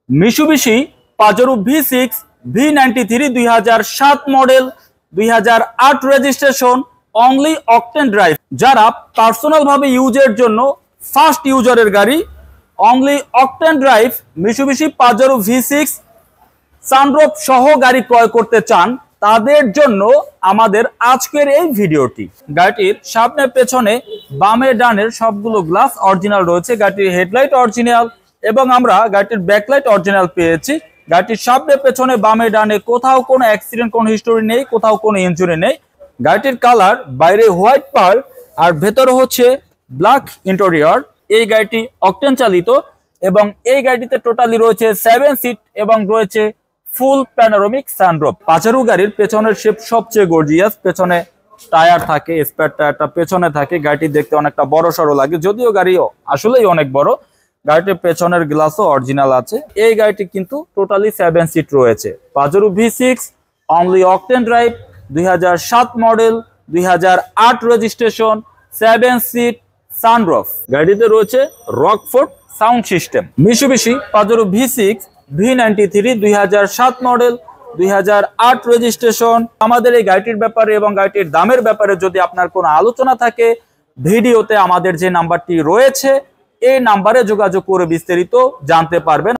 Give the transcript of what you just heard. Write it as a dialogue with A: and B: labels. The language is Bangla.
A: মিশুবিশি Pajero V6 V93 2007 model 2008 registration only octane drive. যারা পার্সোনাল ভাবে ইউজের জন্য ফার্স্ট ইউজারের গাড়ি only octane drive মিশুবিশি Pajero V6 sunroof সহ গাড়ি ক্রয় করতে চান তাদের জন্য আমাদের আজকের এই ভিডিওটি। গাড়িটির সামনে পেছনে বামে ডানের সবগুলো গ্লাস অরিজিনাল রয়েছে। গাড়িটির হেডলাইট অরিজিনাল এবং আমরা গাড়িটির ব্যাকলাইট অরিজিনাল পেয়েছি। গাড়িটির সামনে পেছনে বামে ডানে কোথাও কোনো অ্যাক্সিডেন্ট কোনো হিস্টোরি নেই, কোথাও কোনো ইনজুরি নেই। গাড়িটির কালার বাইরে হোয়াইট পার্ল আর ভেতরে হচ্ছে ব্ল্যাক ইন্টেরিয়র। এই গাড়িটি অকটেন চালিত এবং এই গাড়িটিতে টোটালি রয়েছে 7 সিট এবং রয়েছে ফুল প্যানোরামিক সানরুফ। পাজেরো গাড়ির পেছনের শেপ সবচেয়ে গর্জিয়াস। পেছনে টায়ার থাকে, স্পেয়ার টায়ারটা পেছনে থাকে। গাড়িটি দেখতে অনেকটা বড় সড়ো লাগে, যদিও গাড়িও আসলেই অনেক বড়। গাড়িটির পেছনের গ্লাসও অরিজিনাল আছে। এই গাড়িটি কিন্তু টোটালি 7 সিট রয়েছে। Pajero V6 only octane drive 2007 model 2008 registration 7 seat sunroof. গাড়িতে রয়েছে Rockford sound system. Mitsubishi Pajero V6 V93 2007 model 2008 registration. আমাদের এই গাড়িটির ব্যাপারে এবং গাড়িটির দামের ব্যাপারে যদি আপনার কোনো আলোচনা থাকে ভিডিওতে আমাদের যে নাম্বারটি রয়েছে এই নাম্বারে যোগাযোগ করে বিস্তারিত জানতে পারবেন।